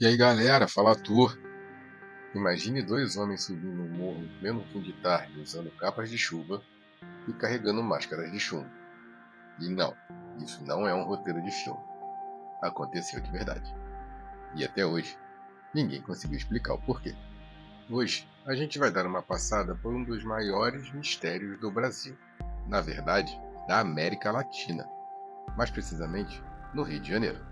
E aí galera, fala Arthur. Imagine dois homens subindo um morro em pleno fim de tarde usando capas de chuva e carregando máscaras de chumbo. E não, isso não é um roteiro de filme. Aconteceu de verdade. E até hoje, ninguém conseguiu explicar o porquê. Hoje, a gente vai dar uma passada por um dos maiores mistérios do Brasil. Na verdade, da América Latina. Mais precisamente, no Rio de Janeiro.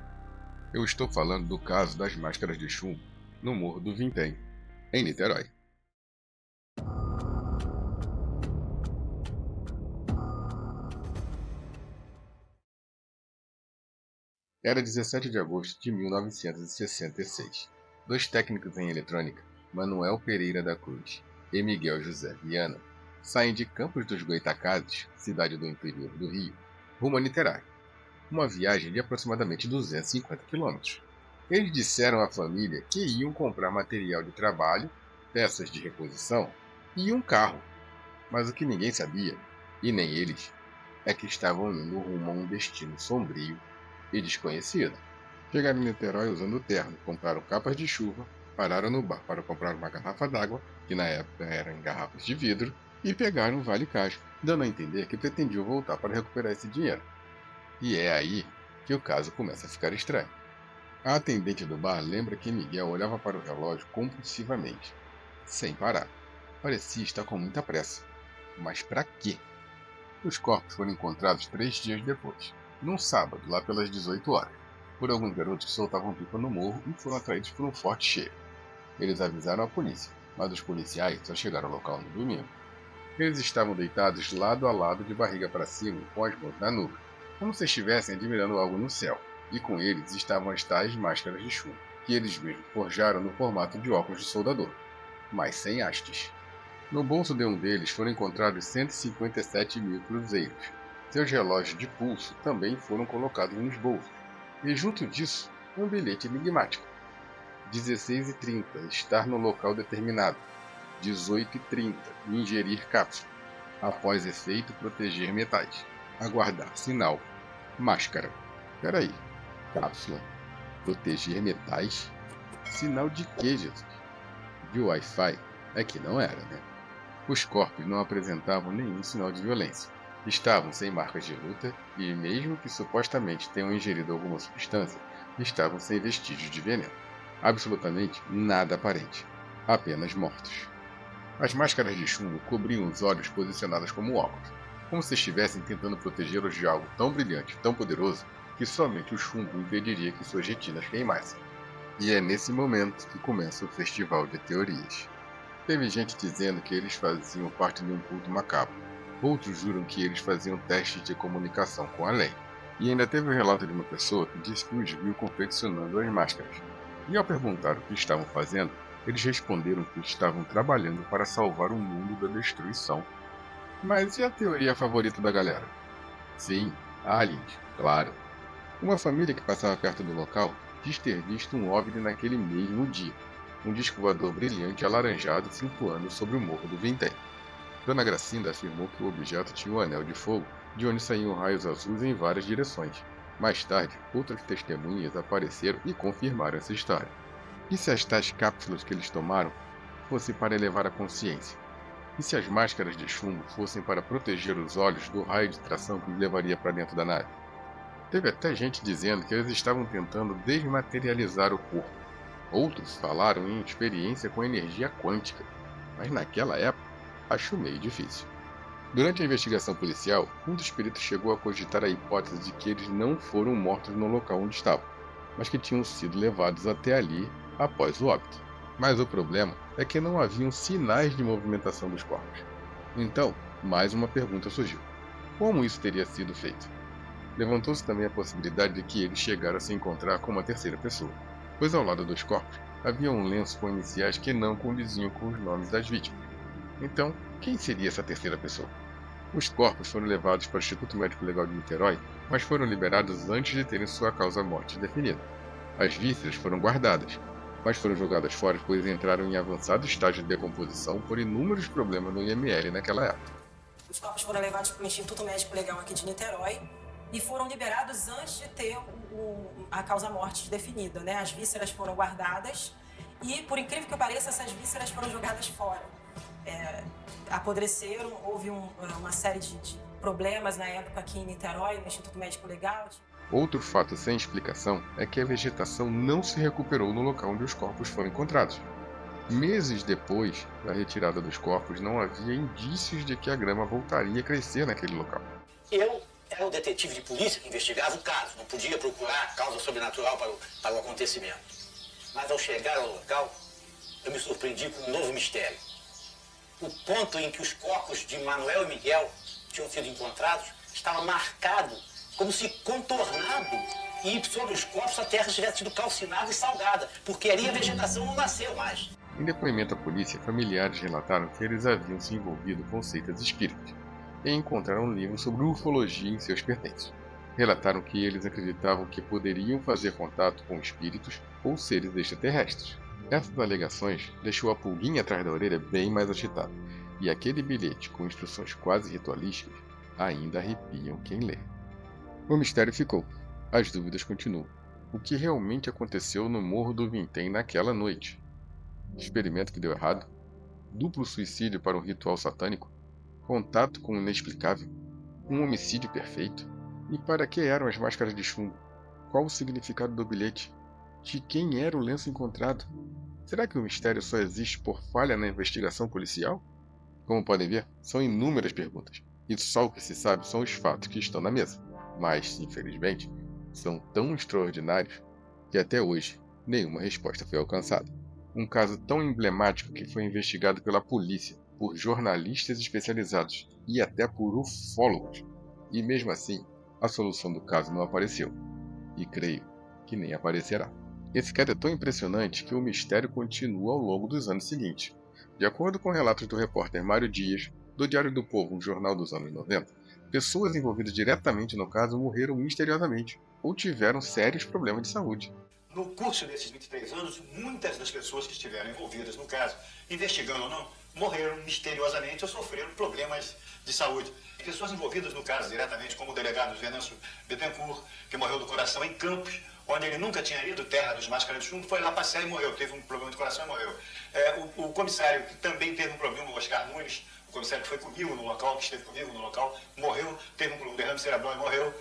Eu estou falando do caso das máscaras de chumbo no Morro do Vintém, em Niterói. Era 17 de agosto de 1966. Dois técnicos em eletrônica, Manuel Pereira da Cruz e Miguel José Viana, saem de Campos dos Goytacazes, cidade do interior do Rio, rumo a Niterói. Uma viagem de aproximadamente 250 quilômetros. Eles disseram à família que iam comprar material de trabalho, peças de reposição e um carro. Mas o que ninguém sabia, e nem eles, é que estavam indo rumo a um destino sombrio e desconhecido. Chegaram em Niterói usando terno, compraram capas de chuva, pararam no bar para comprar uma garrafa d'água, que na época era em garrafas de vidro, e pegaram um vale caixa, dando a entender que pretendiam voltar para recuperar esse dinheiro. E é aí que o caso começa a ficar estranho. A atendente do bar lembra que Miguel olhava para o relógio compulsivamente, sem parar. Parecia estar com muita pressa. Mas para quê? Os corpos foram encontrados 3 dias depois, num sábado, lá pelas 18 horas, por alguns garotos que soltavam pipa no morro e foram atraídos por um forte cheiro. Eles avisaram a polícia, mas os policiais só chegaram ao local no domingo. Eles estavam deitados lado a lado de barriga para cima, com as mãos na nuca, como se estivessem admirando algo no céu, e com eles estavam as tais máscaras de chumbo, que eles mesmos forjaram no formato de óculos de soldador, mas sem hastes. No bolso de um deles foram encontrados 157 mil cruzeiros. Seus relógios de pulso também foram colocados nos bolsos. E junto disso, um bilhete enigmático. 16h30, estar no local determinado. 18h30, ingerir cápsula. Após efeito, proteger metais. Aguardar sinal. Máscara. Peraí. Cápsula. Proteger metais? Sinal de que, Jesus? De Wi-Fi? É que não era, né? Os corpos não apresentavam nenhum sinal de violência. Estavam sem marcas de luta e, mesmo que supostamente tenham ingerido alguma substância, estavam sem vestígios de veneno. Absolutamente nada aparente. Apenas mortos. As máscaras de chumbo cobriam os olhos posicionados como óculos, como se estivessem tentando protegê-los de algo tão brilhante, tão poderoso, que somente o chumbo impediria que suas retinas queimassem. E é nesse momento que começa o festival de teorias. Teve gente dizendo que eles faziam parte de um culto macabro. Outros juram que eles faziam testes de comunicação com a lei. E ainda teve o relato de uma pessoa que disse que os viu confeccionando as máscaras. E ao perguntar o que estavam fazendo, eles responderam que estavam trabalhando para salvar o mundo da destruição. Mas e a teoria favorita da galera? Sim, aliens, claro. Uma família que passava perto do local diz ter visto um OVNI naquele mesmo dia. Um disco voador brilhante alaranjado flutuando sobre o morro do Vintém. Dona Gracinda afirmou que o objeto tinha um anel de fogo, de onde saíam raios azuis em várias direções. Mais tarde, outras testemunhas apareceram e confirmaram essa história. E se as tais cápsulas que eles tomaram fossem para elevar a consciência? E se as máscaras de chumbo fossem para proteger os olhos do raio de tração que os levaria para dentro da nave? Teve até gente dizendo que eles estavam tentando desmaterializar o corpo. Outros falaram em experiência com energia quântica, mas naquela época acho meio difícil. Durante a investigação policial, um dos peritos chegou a cogitar a hipótese de que eles não foram mortos no local onde estavam, mas que tinham sido levados até ali após o óbito. Mas o problema é que não haviam sinais de movimentação dos corpos. Então, mais uma pergunta surgiu. Como isso teria sido feito? Levantou-se também a possibilidade de que eles chegaram a se encontrar com uma terceira pessoa, pois ao lado dos corpos havia um lenço com iniciais que não condiziam com os nomes das vítimas. Então, quem seria essa terceira pessoa? Os corpos foram levados para o Instituto Médico Legal de Niterói, mas foram liberados antes de terem sua causa-morte definida. As vísceras foram guardadas, mas foram jogadas fora pois entraram em avançado estágio de decomposição por inúmeros problemas no IML naquela época. Os corpos foram levados para o Instituto Médico Legal aqui de Niterói, e foram liberados antes de ter a causa-morte definida, né? As vísceras foram guardadas e, por incrível que pareça, essas vísceras foram jogadas fora. Apodreceram, houve uma série de problemas na época aqui em Niterói, no Instituto Médico Legal. Outro fato sem explicação é que a vegetação não se recuperou no local onde os corpos foram encontrados. Meses depois da retirada dos corpos, não havia indícios de que a grama voltaria a crescer naquele local. Eu era o detetive de polícia que investigava o caso, não podia procurar causa sobrenatural para o acontecimento. Mas ao chegar ao local, eu me surpreendi com um novo mistério. O ponto em que os corpos de Manuel e Miguel tinham sido encontrados estava marcado, como se contornado, e sobre os corpos a terra tivesse sido calcinada e salgada, porque ali a vegetação não nasceu mais. Em depoimento à polícia, familiares relataram que eles haviam se envolvido com seitas espíritas e encontraram um livro sobre ufologia em seus pertences. Relataram que eles acreditavam que poderiam fazer contato com espíritos ou seres extraterrestres. Essas alegações deixou a pulguinha atrás da orelha bem mais agitada, e aquele bilhete com instruções quase ritualísticas ainda arrepiam quem lê. O mistério ficou. As dúvidas continuam. O que realmente aconteceu no Morro do Vintém naquela noite? Experimento que deu errado? Duplo suicídio para um ritual satânico? Contato com o inexplicável? Um homicídio perfeito? E para que eram as máscaras de chumbo? Qual o significado do bilhete? De quem era o lenço encontrado? Será que o mistério só existe por falha na investigação policial? Como podem ver, são inúmeras perguntas, e só o que se sabe são os fatos que estão na mesa. Mas, infelizmente, são tão extraordinários que até hoje nenhuma resposta foi alcançada. Um caso tão emblemático que foi investigado pela polícia, por jornalistas especializados e até por ufólogos. E mesmo assim, a solução do caso não apareceu. E creio que nem aparecerá. Esse caso é tão impressionante que o mistério continua ao longo dos anos seguintes. De acordo com relatos do repórter Mário Dias, do Diário do Povo, um jornal dos anos 90, pessoas envolvidas diretamente no caso morreram misteriosamente ou tiveram sérios problemas de saúde. No curso desses 23 anos, muitas das pessoas que estiveram envolvidas no caso, investigando ou não, morreram misteriosamente ou sofreram problemas de saúde. Pessoas envolvidas no caso diretamente, como o delegado Venâncio Bittencourt, que morreu do coração em Campos, onde ele nunca tinha ido, terra dos máscaras de chumbo, foi lá passear e morreu, teve um problema de coração e morreu. O comissário, que também teve um problema, o Oscar Nunes, o comissário que foi comigo no local, que esteve comigo no local, morreu, teve um derrame cerebral e morreu.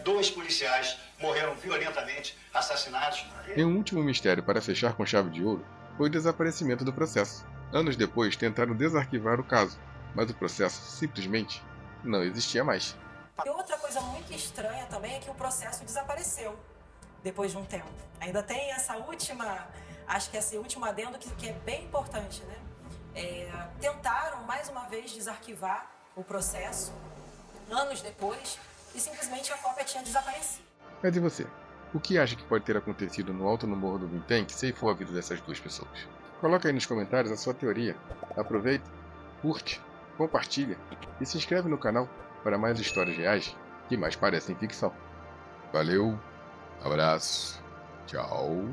2 policiais morreram violentamente, assassinados. E um último mistério para fechar com chave de ouro foi o desaparecimento do processo. Anos depois tentaram desarquivar o caso, mas o processo simplesmente não existia mais. E outra coisa muito estranha também é que o processo desapareceu depois de um tempo. Ainda tem essa última, acho que esse último adendo que é bem importante, né? Tentaram mais uma vez desarquivar o processo anos depois e simplesmente a cópia tinha desaparecido. Mas e você? O que acha que pode ter acontecido no alto no Morro do Vintém que ceifou a vida dessas 2 pessoas? Coloca aí nos comentários a sua teoria. Aproveita, curte, compartilha e se inscreve no canal para mais histórias reais que mais parecem ficção. Valeu, abraço, tchau.